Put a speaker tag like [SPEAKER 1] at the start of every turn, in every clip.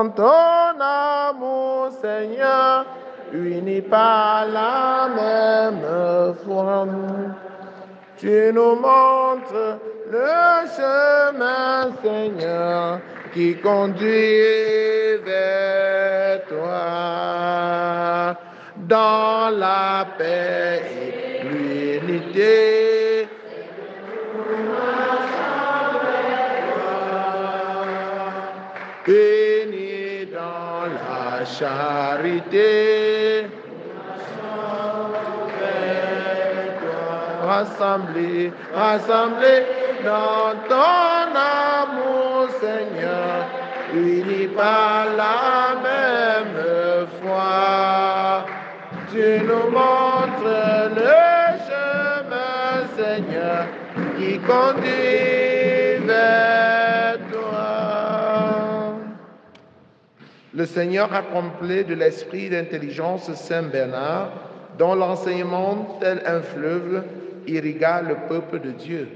[SPEAKER 1] Dans ton amour, Seigneur, unis par la même foi, tu nous montres le chemin, Seigneur, qui conduit vers toi. Dans la paix et l'unité, unis dans la charité, rassemblés, rassemblés dans ton amour, Seigneur, unis par la même foi. Tu nous montres le chemin, Seigneur, qui conduit vers toi. Le Seigneur a comblé de l'esprit d'intelligence Saint Bernard, dont l'enseignement, tel un fleuve, irrigua le peuple de Dieu.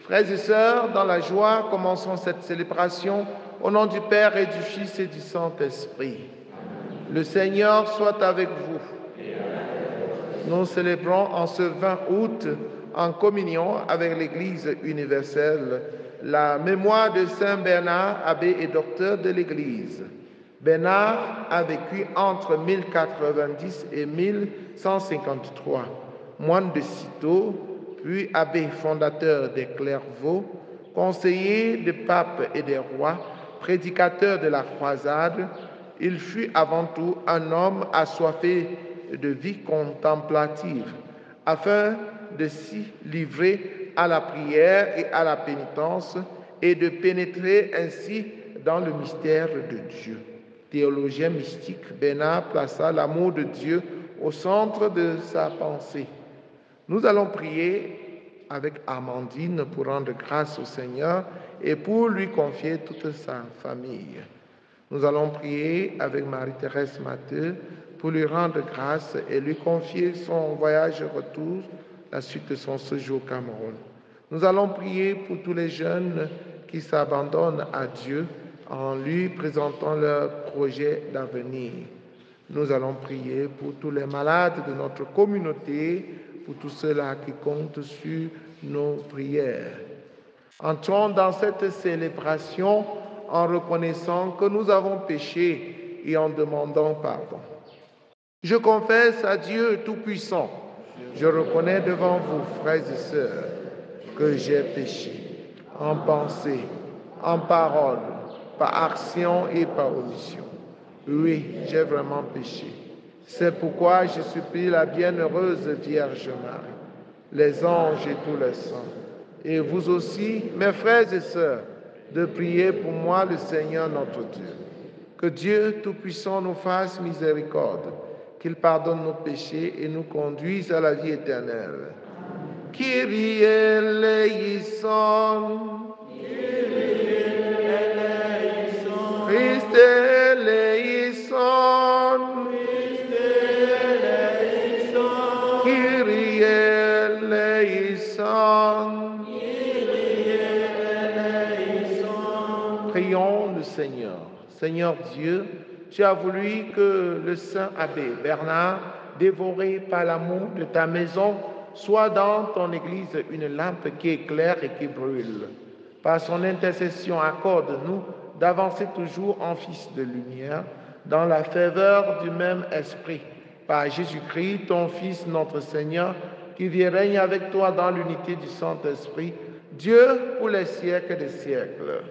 [SPEAKER 1] Frères et sœurs, dans la joie, commençons cette célébration au nom du Père et du Fils et du Saint-Esprit. Le Seigneur soit avec vous. Nous célébrons en ce 20 août, en communion avec l'Église universelle, la mémoire de Saint Bernard, abbé et docteur de l'Église. Bernard a vécu entre 1090 et 1153, moine de Cîteaux, puis abbé fondateur des Clairvaux, conseiller des papes et des rois, prédicateur de la croisade. Il fut avant tout un homme assoiffé de vie contemplative, afin de s'y livrer à la prière et à la pénitence et de pénétrer ainsi dans le mystère de Dieu. Théologien mystique, Bernard plaça l'amour de Dieu au centre de sa pensée. Nous allons prier avec Amandine pour rendre grâce au Seigneur et pour lui confier toute sa famille. Nous allons prier avec Marie-Thérèse Matteux pour lui rendre grâce et lui confier son voyage retour, la suite de son séjour au Cameroun. Nous allons prier pour tous les jeunes qui s'abandonnent à Dieu en lui présentant leurs projets d'avenir. Nous allons prier pour tous les malades de notre communauté, pour tous ceux-là qui comptent sur nos prières. Entrons dans cette célébration en reconnaissant que nous avons péché et en demandant pardon. Je confesse à Dieu Tout-Puissant, je reconnais devant vous, frères et sœurs, que j'ai péché en pensée, en parole, par action et par omission. Oui, j'ai vraiment péché. C'est pourquoi je supplie la bienheureuse Vierge Marie, les anges et tous les saints, et vous aussi, mes frères et sœurs, de prier pour moi le Seigneur notre Dieu. Que Dieu Tout-Puissant nous fasse miséricorde, qu'il pardonne nos péchés et nous conduise à la vie éternelle. Kyrie eleison, Christe eleison, Kyrie eleison. Prions le Seigneur. Seigneur Dieu, tu as voulu que le saint abbé Bernard, dévoré par l'amour de ta maison, soit dans ton Église une lampe qui éclaire et qui brûle. Par son intercession, accorde-nous d'avancer toujours en fils de lumière, dans la faveur du même esprit. Par Jésus-Christ, ton Fils, notre Seigneur, qui vit et règne avec toi dans l'unité du Saint-Esprit, Dieu pour les siècles des siècles.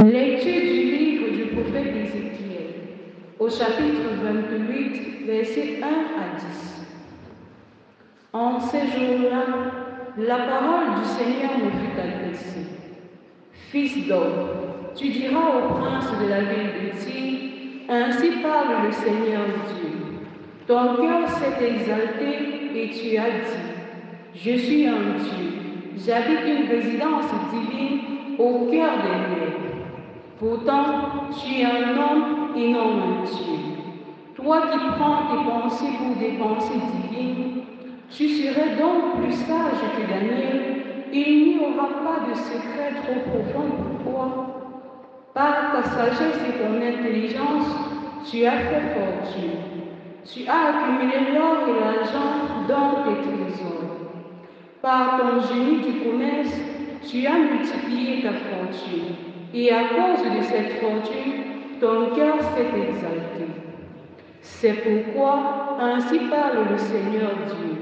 [SPEAKER 2] Lecture du livre du prophète Ézéchiel, au chapitre 28, versets 1 à 10. En ces jours-là, la parole du Seigneur me fut adressée. Fils d'homme, tu diras au prince de la ville de Tyr, ainsi parle le Seigneur Dieu. Ton cœur s'est exalté et tu as dit, je suis un Dieu, j'habite une résidence divine au cœur des mers. Pourtant, tu es un homme et non un Dieu. Toi qui prends tes pensées pour des pensées divines, tu serais donc plus sage que Daniel. Il n'y aura pas de secret trop profond pour toi. Par ta sagesse et ton intelligence, tu as fait fortune. Tu as accumulé l'or et l'argent dans tes trésors. Par ton génie du commerce, tu as multiplié ta fortune. Et à cause de cette fortune, ton cœur s'est exalté. C'est pourquoi ainsi parle le Seigneur Dieu.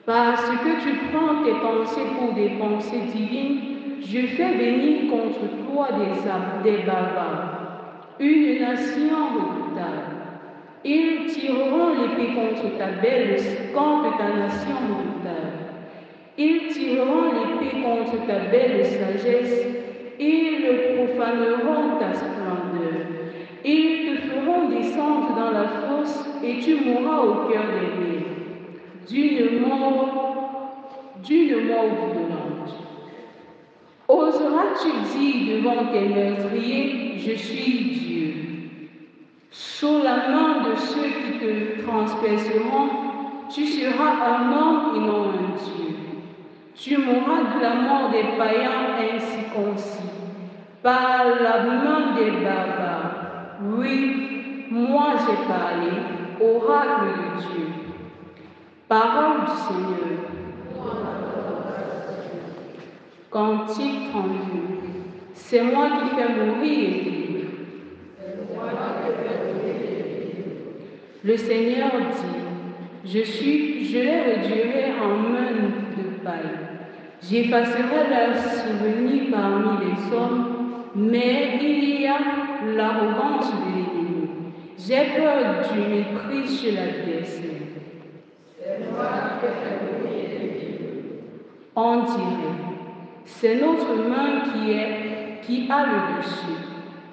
[SPEAKER 2] Parce que tu prends tes pensées pour des pensées divines, je fais venir contre toi des barbares, une nation redoutable. Ils tireront l'épée contre ta nation redoutable. Ils tireront l'épée contre ta belle sagesse, ils profaneront ta splendeur. Ils te feront descendre dans la fosse et tu mourras au cœur des mers, d'une mort violente. Oseras-tu dire devant tes meurtriers, je suis Dieu? Sous la main de ceux qui te transperceront, tu seras un homme et non un Dieu. Tu mourras de la mort des païens incirconcis, par la main des barbares. Oui, moi j'ai parlé, oracle de Dieu. Parole du Seigneur. Cantique 32. C'est moi qui fais mourir et vivre. Le Seigneur dit, je les réduirai en main de paille. J'effacerai leurs souvenirs parmi les hommes, mais il y a l'arrogance de l'ennemi. J'ai peur du mépris chez l'adversaire. On dirait, c'est notre main qui a le dessus.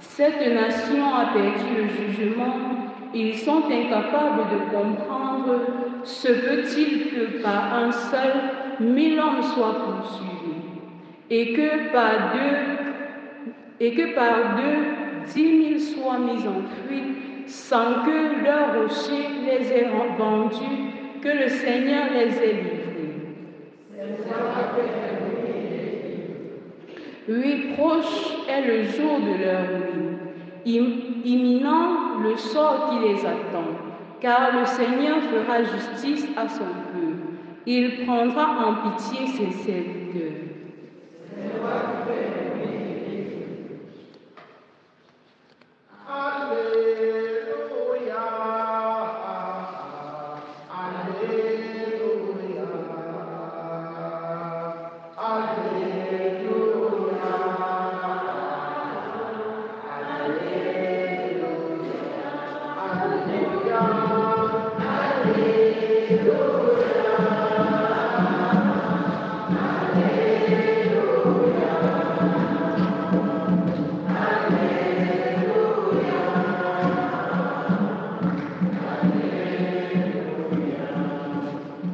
[SPEAKER 2] Cette nation a perdu le jugement. Ils sont incapables de comprendre. Se peut-il que par un seul, 1000 hommes soient poursuivis, et que par deux, 10 000 soient mis en fuite, sans que leur rocher les ait vendus, que le Seigneur les ait livrés. Oui, proche est le jour de leur ruine, imminent le sort qui les attend, car le Seigneur fera justice à son peuple. Il prendra en pitié ses serviteurs.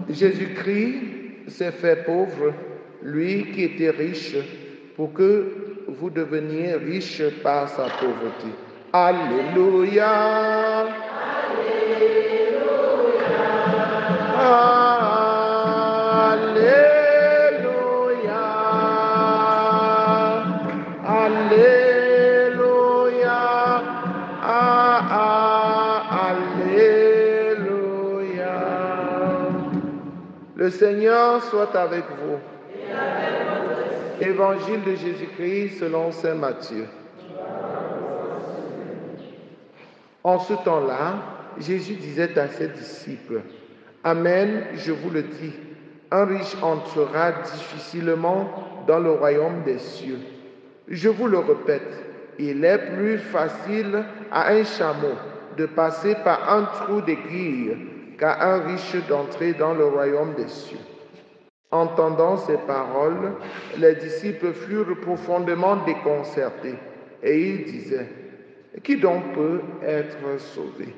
[SPEAKER 1] Jésus-Christ s'est fait pauvre, lui qui était riche, pour que vous deveniez riches par sa pauvreté. Alléluia. Alléluia. Alléluia. Alléluia. Le Seigneur soit avec vous. Évangile de Jésus-Christ selon saint Matthieu. En ce temps-là, Jésus disait à ses disciples, « Amen, je vous le dis, un riche entrera difficilement dans le royaume des cieux. Je vous le répète, il est plus facile à un chameau de passer par un trou d'aiguille qu'à un riche d'entrer dans le royaume des cieux. » Entendant ces paroles, les disciples furent profondément déconcertés et ils disaient, « Qui donc peut être sauvé ?»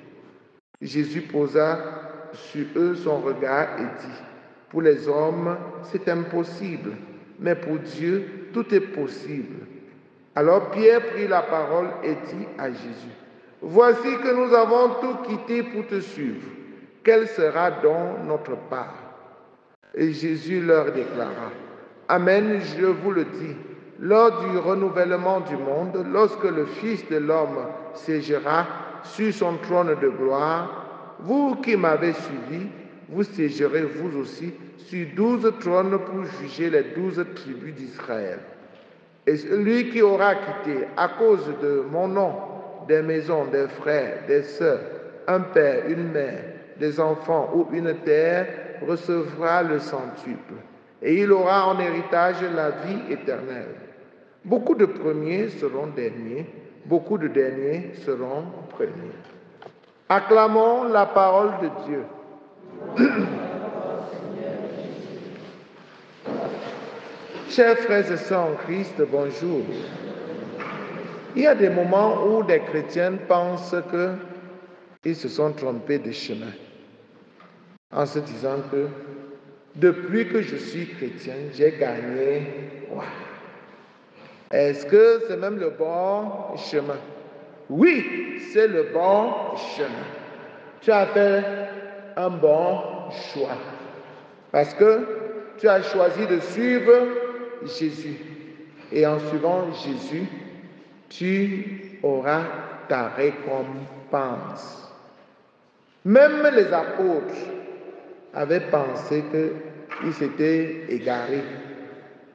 [SPEAKER 1] Jésus posa sur eux son regard et dit, « Pour les hommes, c'est impossible, mais pour Dieu, tout est possible. » Alors Pierre prit la parole et dit à Jésus, « Voici que nous avons tout quitté pour te suivre. Quelle sera donc notre part? Et Jésus leur déclara, Amen, je vous le dis, lors du renouvellement du monde, lorsque le Fils de l'homme siégera sur son trône de gloire, vous qui m'avez suivi, vous siégerez vous aussi sur 12 trônes pour juger les 12 tribus d'Israël. Et celui qui aura quitté, à cause de mon nom, des maisons, des frères, des sœurs, un père, une mère, des enfants ou une terre, recevra le centuple. Et il aura en héritage la vie éternelle. Beaucoup de premiers seront derniers, beaucoup de derniers seront premiers. Acclamons la parole de Dieu. Chers frères et sœurs en Christ, bonjour. Il y a des moments où des chrétiens pensent qu'ils se sont trompés de chemin, en se disant que depuis que je suis chrétien, j'ai gagné quoi? Est-ce que c'est même le bon chemin? Oui, c'est le bon chemin. Tu as fait un bon choix parce que tu as choisi de suivre Jésus. Et en suivant Jésus, tu auras ta récompense. Même les apôtres avaient pensé qu'ils s'étaient égarés.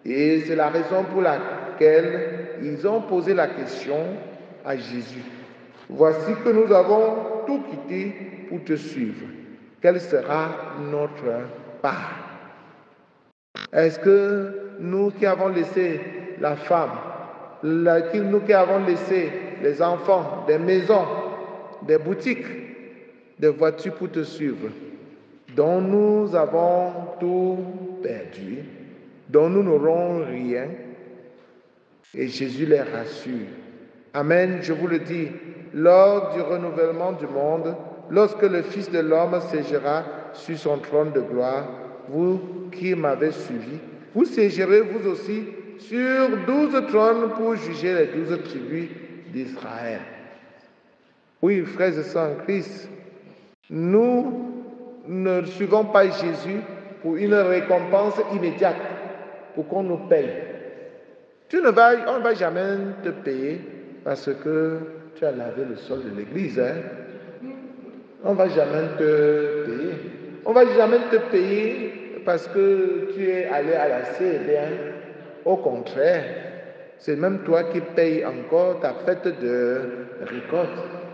[SPEAKER 1] Et c'est la raison pour laquelle ils ont posé la question à Jésus. Voici que nous avons tout quitté pour te suivre. Quelle sera notre part? Est-ce que nous qui avons laissé la femme, nous qui avons laissé les enfants, des maisons, des boutiques, des voitures pour te suivre, dont nous avons tout perdu, dont nous n'aurons rien, et Jésus les rassure. Amen, je vous le dis, lors du renouvellement du monde, lorsque le Fils de l'homme siégera sur son trône de gloire, vous qui m'avez suivi, vous siégerez vous aussi sur 12 trônes pour juger les 12 tribus d'Israël. Oui, frères et sœurs en Christ, nous ne suivons pas Jésus pour une récompense immédiate, pour qu'on nous paye. On ne va jamais te payer parce que tu as lavé le sol de l'église. On ne va jamais te payer. On ne va jamais te payer parce que tu es allé à la CED. Au contraire, c'est même toi qui payes encore ta fête de récolte.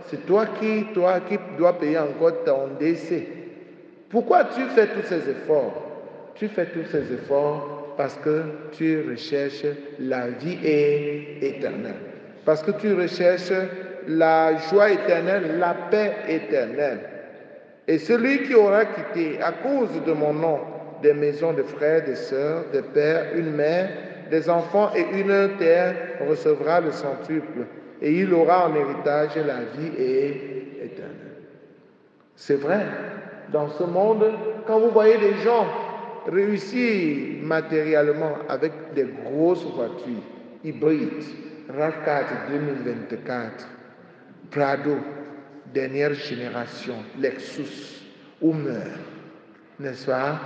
[SPEAKER 1] C'est toi qui dois payer encore ton décès. Pourquoi tu fais tous ces efforts? Tu fais tous ces efforts parce que tu recherches la vie éternelle. Parce que tu recherches la joie éternelle, la paix éternelle. Et celui qui aura quitté, à cause de mon nom, des maisons de frères, des sœurs, des pères, une mère, des enfants et une terre, recevra le centuple. Et il aura en héritage la vie éternelle. C'est vrai, dans ce monde, quand vous voyez des gens réussir matériellement avec des grosses voitures hybrides, RAV4 2024, Prado, dernière génération, Lexus, Hummer, n'est-ce pas?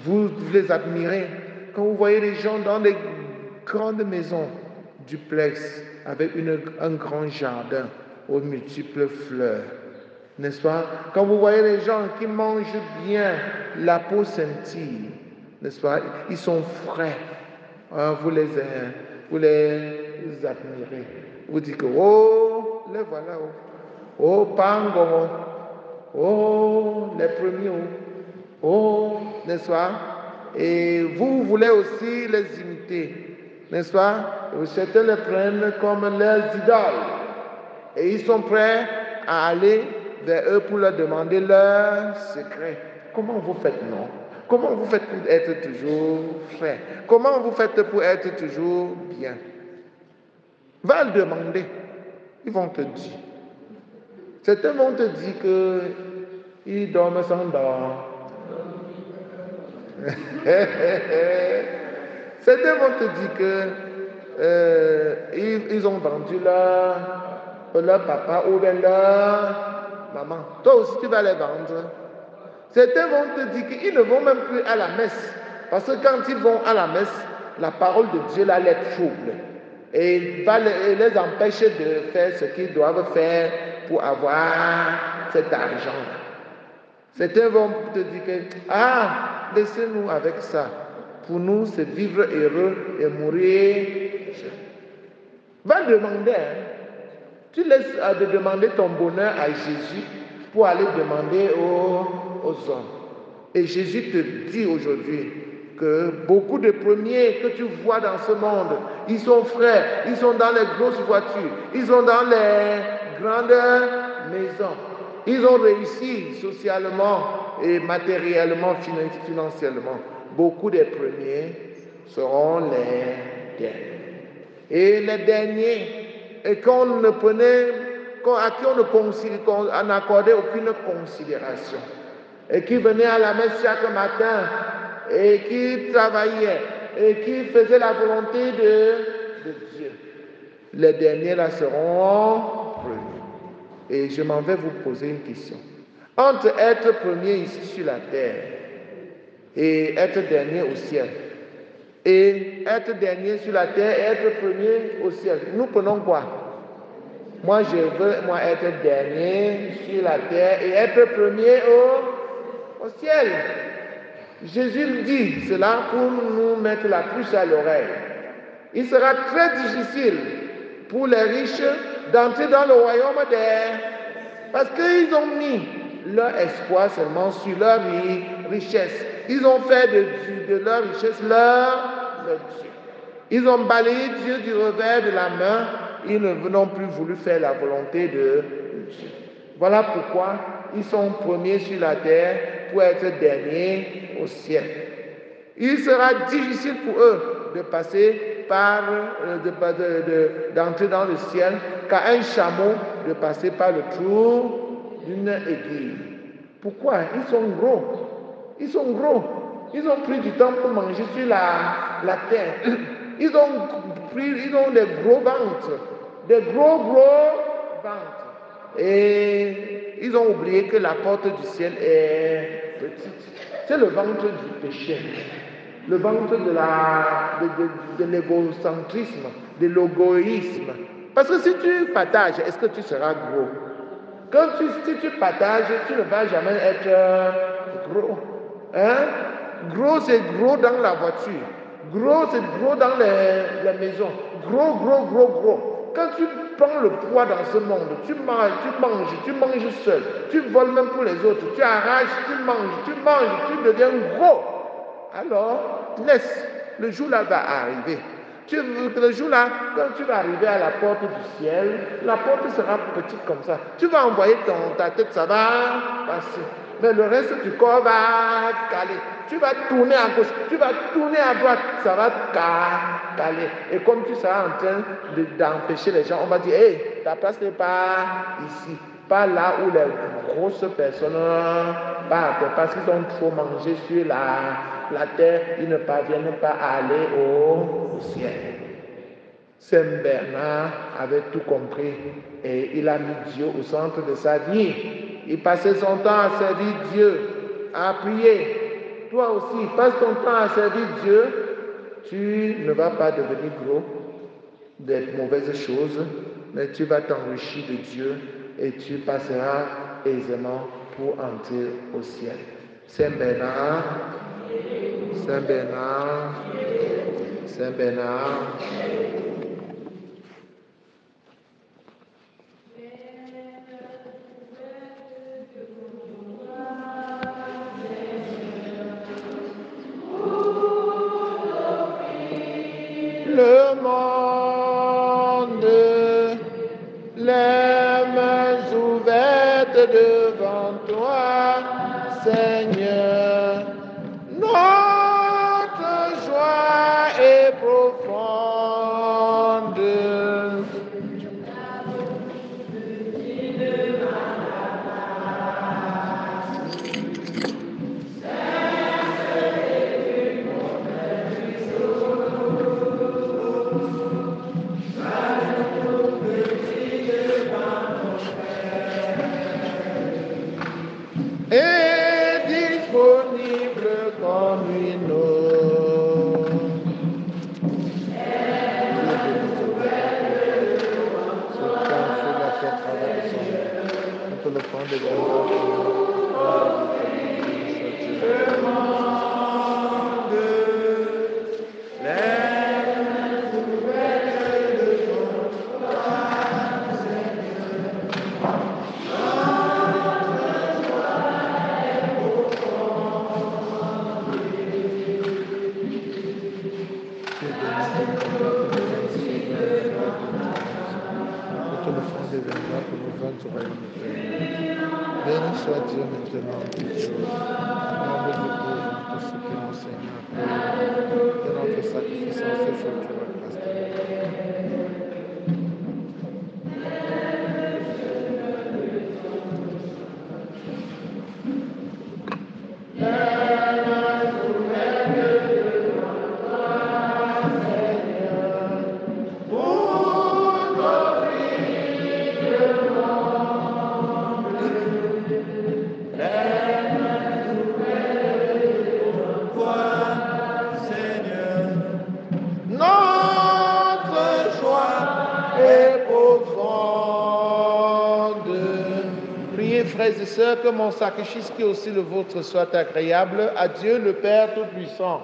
[SPEAKER 1] Vous les admirez. Quand vous voyez les gens dans des grandes maisons, duplex, avec un grand jardin aux multiples fleurs, n'est-ce pas? Quand vous voyez les gens qui mangent bien, la peau scintille, n'est-ce pas? Ils sont frais. Vous les admirez. Vous dites que, oh, les voilà, oh, Pango, oh, les premiers, oh, n'est-ce pas? Et vous voulez aussi les imiter, n'est-ce pas? Certains les prennent comme leurs idoles. Et ils sont prêts à aller vers eux pour leur demander leurs secrets. Comment vous faites, non? Comment vous faites pour être toujours frais? Comment vous faites pour être toujours bien? Va le demander. Ils vont te dire. Certains vont te dire qu'ils dorment sans dormir. Certains vont te dire qu'ils ont vendu leur papa ou bien leur maman. Toi aussi, tu vas les vendre. Certains vont te dire qu'ils ne vont même plus à la messe. Parce que quand ils vont à la messe, la parole de Dieu là les trouble. Et il va les empêcher de faire ce qu'ils doivent faire pour avoir cet argent. Certains vont te dire que, laissez-nous avec ça. Pour nous, c'est vivre heureux et mourir. Va demander. Tu laisses de demander ton bonheur à Jésus pour aller demander aux hommes. Et Jésus te dit aujourd'hui que beaucoup de premiers que tu vois dans ce monde, ils sont frères, ils sont dans les grosses voitures, ils sont dans les grandes maisons. Ils ont réussi socialement et matériellement, financièrement. Beaucoup des premiers seront les derniers. Et les derniers, et qu'on ne prenait, à qui on n'accordait aucune considération, et qui venaient à la messe chaque matin, et qui travaillaient, et qui faisaient la volonté de Dieu. Les derniers là seront premiers. Et je m'en vais vous poser une question. Entre être premier ici sur la terre et être dernier au ciel, et être dernier sur la terre et être premier au ciel, nous prenons quoi? Moi, je veux être dernier sur la terre et être premier au ciel. Jésus dit cela pour nous mettre la puce à l'oreille. Il sera très difficile pour les riches d'entrer dans le royaume parce qu'ils ont mis leur espoir seulement sur leur richesse. Ils ont fait de leur richesse leur Dieu. Ils ont balayé Dieu du revers de la main. Ils n'ont plus voulu faire la volonté de Dieu. Voilà pourquoi ils sont premiers sur la terre pour être derniers au ciel. Il sera difficile pour eux de passer d'entrer dans le ciel qu'à un chameau de passer par le trou d'une aiguille. Pourquoi? Ils sont gros. Ils sont gros. Ils ont pris du temps pour manger sur la terre. Ils ont des gros ventres. Des gros ventres. Et ils ont oublié que la porte du ciel est petite. C'est le ventre du péché. Le ventre de l'égocentrisme, de l'égoïsme. Parce que si tu partages, est-ce que tu seras gros? Si tu partages, tu ne vas jamais être gros. Hein? Gros, c'est gros dans la voiture. Gros, c'est gros dans les maisons. Gros. Quand tu prends le poids dans ce monde, tu manges seul. Tu voles même pour les autres. Tu arraches, tu manges, tu deviens gros. Alors, laisse. Le jour là va arriver. Le jour là, quand tu vas arriver à la porte du ciel, la porte sera petite comme ça. Tu vas envoyer ta tête, ça va passer. Mais le reste du corps va caler. Tu vas tourner à gauche, tu vas tourner à droite, ça va caler. Et comme tu seras en train d'empêcher les gens, on va dire, hey, ta place n'est pas ici. Pas là où les grosses personnes partent, parce qu'ils ont trop mangé sur la terre, ils ne parviennent pas à aller au ciel. Saint Bernard avait tout compris et il a mis Dieu au centre de sa vie. Il passait son temps à servir Dieu, à prier. Toi aussi, passe ton temps à servir Dieu. Tu ne vas pas devenir gros des mauvaises choses, mais tu vas t'enrichir de Dieu et tu passeras aisément pour entrer au ciel. Saint Bernard, Saint Bernard, Saint Bernard. Le monde, les mains ouvertes devant toi, Seigneur. Notre joie est profonde. Notre l'offrande deviendra pour nous vaincre au royaume éternel. Béni soit Dieu maintenant, toujours. Nombre de pauvres, nous te supplions, Seigneur, accueille de notre sacrifice en ce jour tu la grâce de Dieu. Notre joie est profonde. Priez, frères et sœurs, que mon sacrifice qui est aussi le vôtre soit agréable à Dieu le Père Tout-Puissant.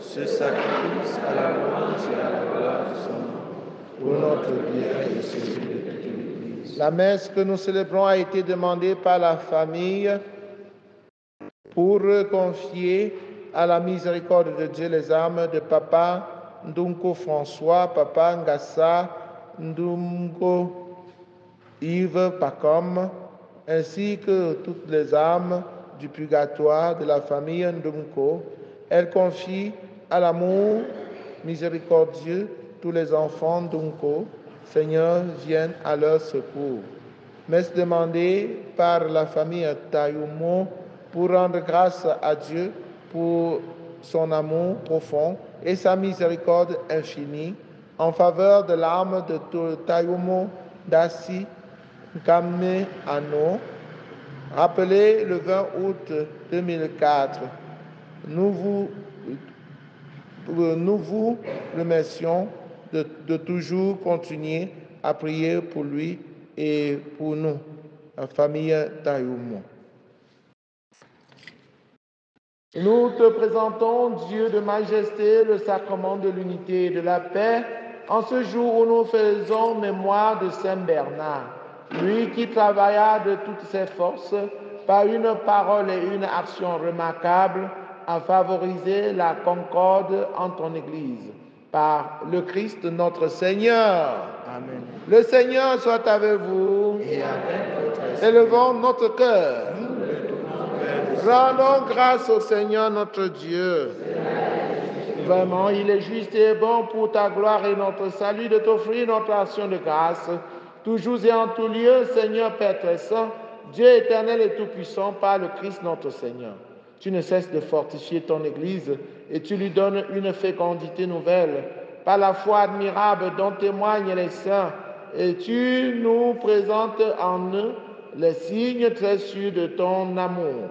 [SPEAKER 3] Ce sacrifice à la louange et à la gloire de son nom,
[SPEAKER 1] Pour notre bien et celui de toute l'Église. La messe que nous célébrons a été demandée par la famille pour confier à la miséricorde de Dieu les âmes de Papa Ndunko François, Papa Ngassa Ndunko Yves Pacom, ainsi que toutes les âmes du purgatoire de la famille Ndunko. Elle confie à l'amour miséricordieux tous les enfants Ndunko. Seigneur, vienne à leur secours. Messe demandée par la famille Tayumo pour rendre grâce à Dieu pour son amour profond et sa miséricorde infinie en faveur de l'âme de Tayumo Dassi Kame Ano, rappelé le 20 août 2004. Nous vous remercions de toujours continuer à prier pour lui et pour nous, la famille Tayumo. Nous te présentons, Dieu de majesté, le sacrement de l'unité et de la paix, en ce jour où nous faisons mémoire de Saint Bernard, lui qui travailla de toutes ses forces, par une parole et une action remarquables, à favoriser la concorde en ton Église. Par le Christ notre Seigneur.
[SPEAKER 3] Amen.
[SPEAKER 1] Le Seigneur soit avec vous.
[SPEAKER 3] Et avec votre esprit,
[SPEAKER 1] Élevons notre cœur.
[SPEAKER 3] nous le donnons.
[SPEAKER 1] Rendons grâce au Seigneur notre Dieu. Vraiment, il est juste et bon pour ta gloire et notre salut de t'offrir notre action de grâce, toujours et en tout lieu, Seigneur Père très saint, Dieu éternel et tout-puissant, par le Christ notre Seigneur. Tu ne cesses de fortifier ton Église et tu lui donnes une fécondité nouvelle par la foi admirable dont témoignent les saints, et tu nous présentes en eux les signes très sûrs de ton amour.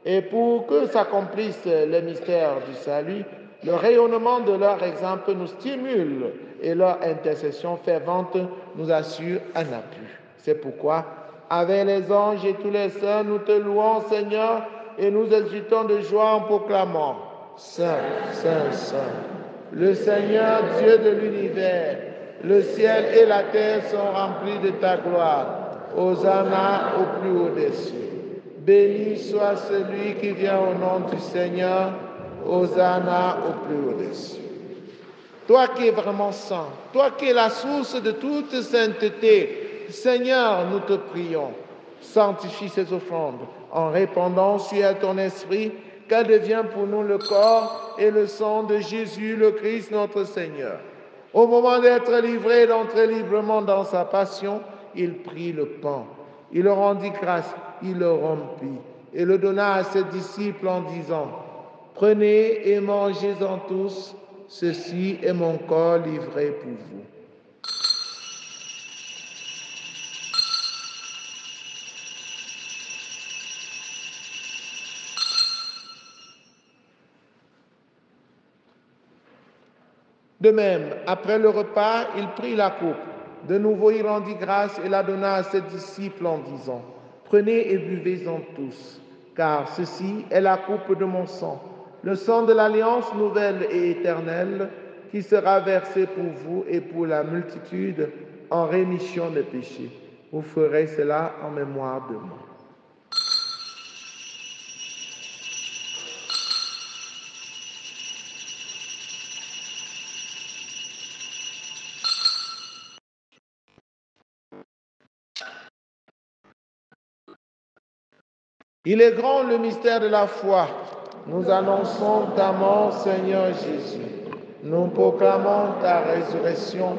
[SPEAKER 1] Et pour que s'accomplissent les mystères du salut, le rayonnement de leur exemple nous stimule et leur intercession fervente nous assure un appui. C'est pourquoi, avec les anges et tous les saints, nous te louons, Seigneur, et nous exultons de joie en proclamant « Saint, Saint, Saint, le Seigneur Dieu de l'univers, le ciel et la terre sont remplis de ta gloire. Hosanna au plus haut des cieux. Béni soit celui qui vient au nom du Seigneur. Hosanna au plus haut des cieux. Toi qui es vraiment saint, toi qui es la source de toute sainteté, Seigneur, nous te prions, sanctifie ces offrandes en répandant sur elle ton esprit, qu'elle devienne pour nous le corps et le sang de Jésus, le Christ, notre Seigneur. Au moment d'être livré et d'entrer librement dans sa passion, il prit le pain, il le rendit grâce, il le rompit et le donna à ses disciples en disant « Prenez et mangez-en tous, ceci est mon corps livré pour vous. » De même, après le repas, il prit la coupe De nouveau, il rendit grâce et la donna à ses disciples en disant, « Prenez et buvez-en tous, car ceci est la coupe de mon sang, le sang de l'alliance nouvelle et éternelle, qui sera versé pour vous et pour la multitude en rémission des péchés. Vous ferez cela en mémoire de moi. » Il est grand le mystère de la foi. Nous annonçons ta mort, Seigneur Jésus. Nous proclamons ta résurrection.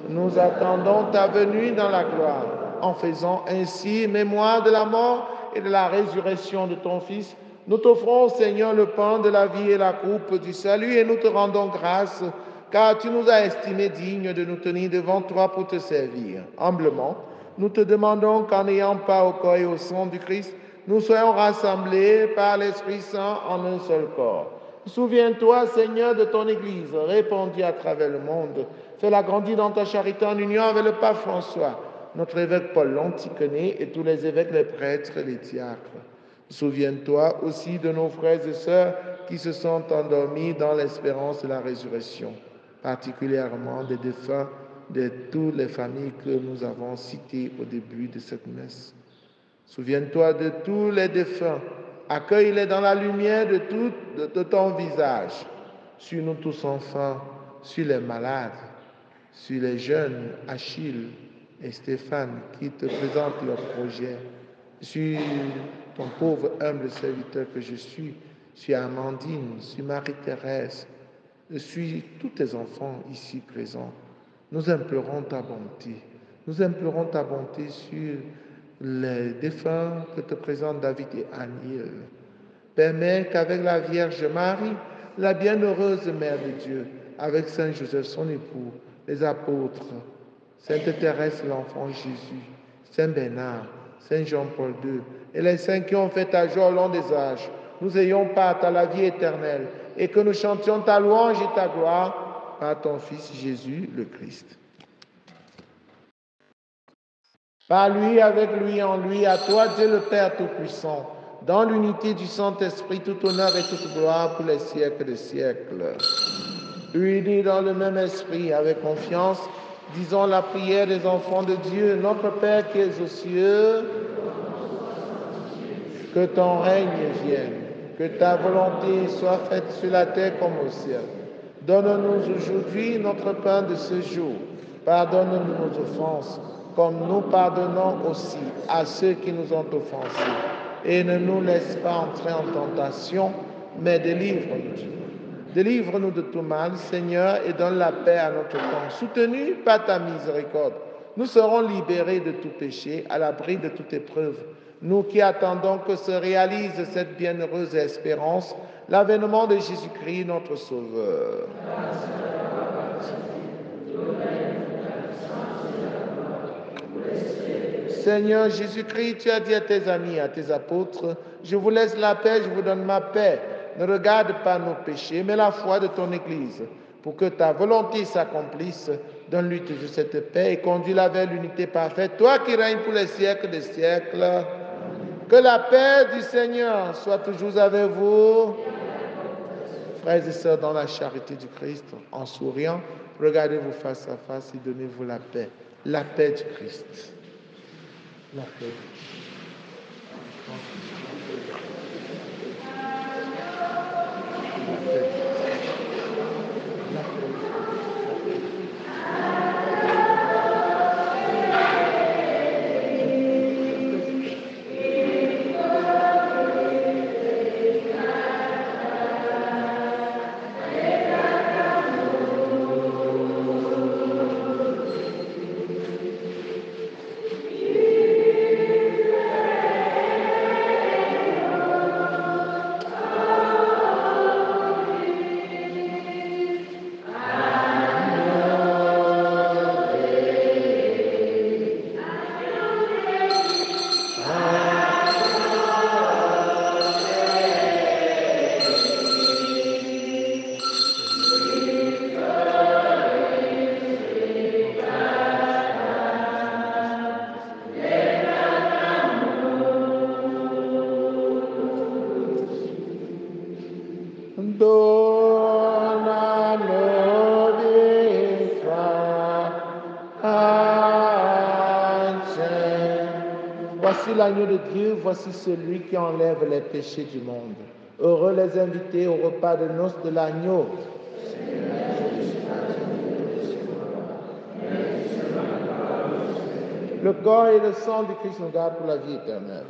[SPEAKER 1] Nous attendons ta venue dans la gloire. En faisant ainsi mémoire de la mort et de la résurrection de ton Fils, nous t'offrons, Seigneur, le pain de la vie et la coupe du salut, et nous te rendons grâce, car tu nous as estimés dignes de nous tenir devant toi pour te servir. Humblement, nous te demandons qu'en n'ayant pas au corps et au sang du Christ, nous soyons rassemblés par l'Esprit Saint en un seul corps. Souviens-toi, Seigneur, de ton Église, répandue à travers le monde. Fais-la grandir dans ta charité en union avec le pape François, notre évêque Paul l'Anticoné et tous les évêques, les prêtres et les diacres. Souviens-toi aussi de nos frères et sœurs qui se sont endormis dans l'espérance de la résurrection, particulièrement des défunts de toutes les familles que nous avons citées au début de cette messe. Souviens-toi de tous les défunts, accueille-les dans la lumière de ton visage. Sur nous tous enfin, sur les malades, sur les jeunes, Achille et Stéphane, qui te présentent leurs projets, sur ton pauvre humble serviteur que je suis, sur Amandine, sur Marie-Thérèse, sur tous tes enfants ici présents. Nous implorons ta bonté. Nous implorons ta bonté sur les défunts que te présentent David et Annie. Permets qu'avec la Vierge Marie, la bienheureuse Mère de Dieu, avec Saint Joseph son époux, les apôtres, Sainte Thérèse l'enfant Jésus, Saint Bernard, Saint Jean-Paul II et les saints qui ont fait ta joie au long des âges, nous ayons part à la vie éternelle et que nous chantions ta louange et ta gloire par ton Fils Jésus le Christ. Par lui, avec lui, en lui, à toi, Dieu le Père Tout-Puissant, dans l'unité du Saint-Esprit, tout honneur et toute gloire pour les siècles des siècles. Unis dans le même esprit, avec confiance, disons la prière des enfants de Dieu. Notre Père qui es aux cieux, que ton règne vienne, que ta volonté soit faite sur la terre comme au ciel. Donne-nous aujourd'hui notre pain de ce jour. Pardonne-nous nos offenses, comme nous pardonnons aussi à ceux qui nous ont offensés. Et ne nous laisse pas entrer en tentation, mais délivre-nous du mal. Délivre-nous de tout mal, Seigneur, et donne la paix à notre temps. Soutenus par ta miséricorde, nous serons libérés de tout péché, à l'abri de toute épreuve. Nous qui attendons que se réalise cette bienheureuse espérance, l'avènement de Jésus-Christ, notre Sauveur. Seigneur Jésus-Christ, tu as dit à tes amis, à tes apôtres, « Je vous laisse la paix, je vous donne ma paix. Ne regarde pas nos péchés, mais la foi de ton Église. Pour que ta volonté s'accomplisse, donne-lui toujours cette paix et conduis-la vers l'unité parfaite. Toi qui règnes pour les siècles des siècles, que la paix du Seigneur soit toujours avec vous. » Frères et sœurs, dans la charité du Christ, en souriant, regardez-vous face à face et donnez-vous la paix. La paix du Christ. La paix du Christ. Voici l'agneau de Dieu, voici celui qui enlève les péchés du monde. Heureux les invités au repas de noces de l'agneau. Le corps et le sang du Christ nous gardent pour la vie éternelle.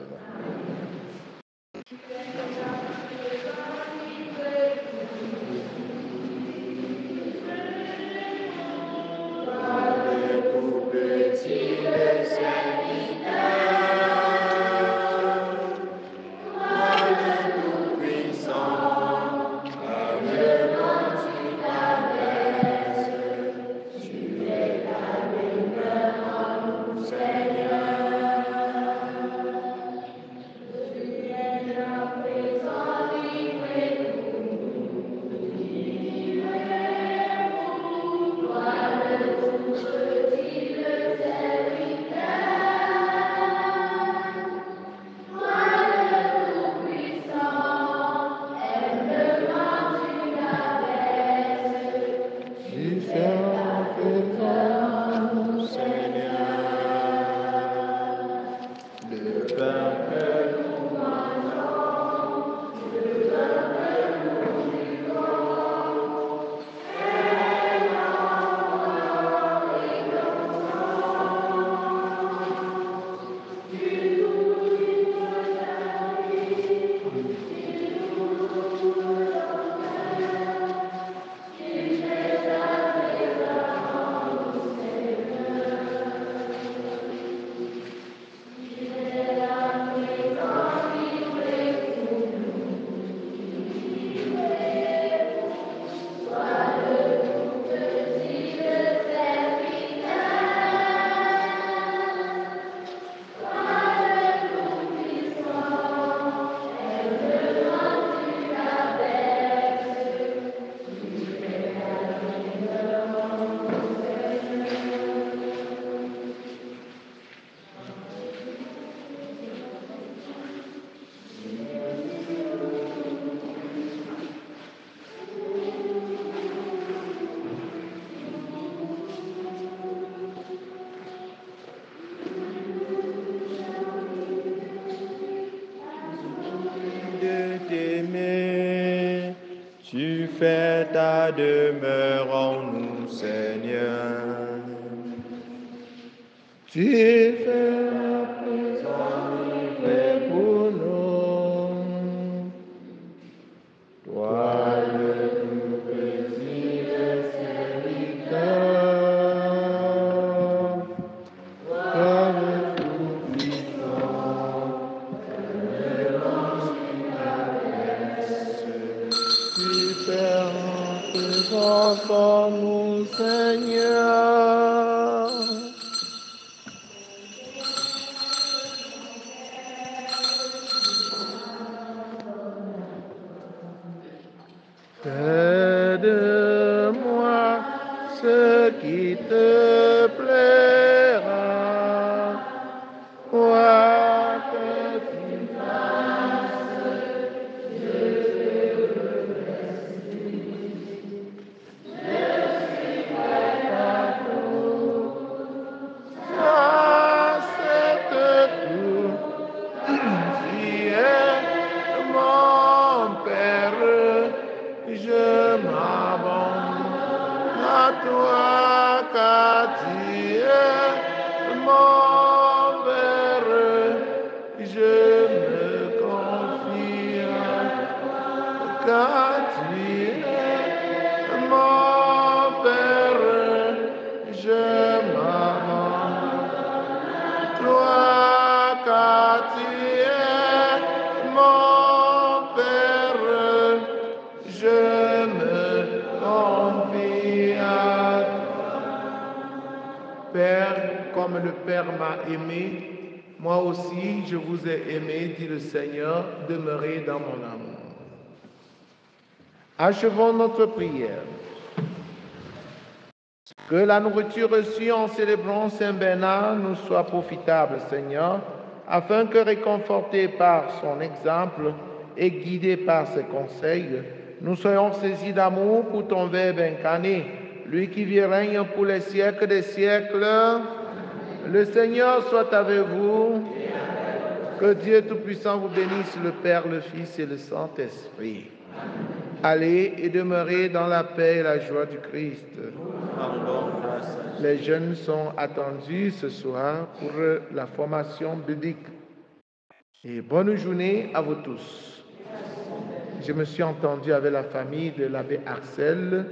[SPEAKER 3] Tu fais ta demeure en nous, Seigneur.
[SPEAKER 1] Tu fais la présence pour nous. Toi, le tout petit serviteur. Toi, le tout puissant. Tu fais la présence en nous, Seigneur. Fais de moi ce qui te plaira. Quoi que tu fasses, accepte tout. Tu es mon Père, je m'abandonne à toi, car tu es mon Père, je me confie à toi, car tu es mon Père, je m'abandonne à toi, car tu es mon Père, je me confie à toi. Père, comme le Père m'a aimé, moi aussi je vous ai aimé, dit le Seigneur, demeurez dans mon amour. Achevons notre prière. Que la nourriture reçue en célébrant Saint Bernard nous soit profitable, Seigneur, afin que, réconfortés par son exemple et guidés par ses conseils, nous soyons saisis d'amour pour ton Verbe incarné, lui qui vit et règne pour les siècles des siècles. Le Seigneur soit avec vous. Que Dieu Tout-Puissant vous bénisse, le Père, le Fils et le Saint-Esprit. Allez et demeurez dans la paix et la joie du Christ. Les jeunes sont attendus ce soir pour la formation biblique. Et bonne journée à vous tous. Je me suis entendu avec la famille de l'abbé Axel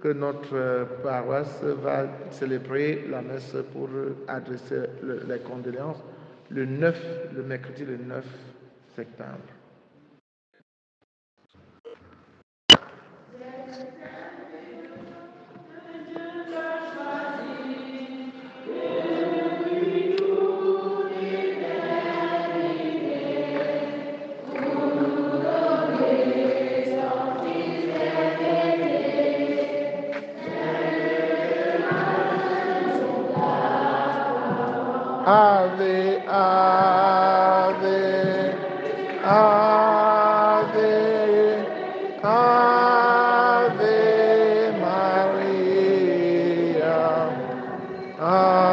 [SPEAKER 1] que notre paroisse va célébrer la messe pour adresser les condoléances le mercredi le 9 septembre. Ave, ave, ave, ave Maria. Ave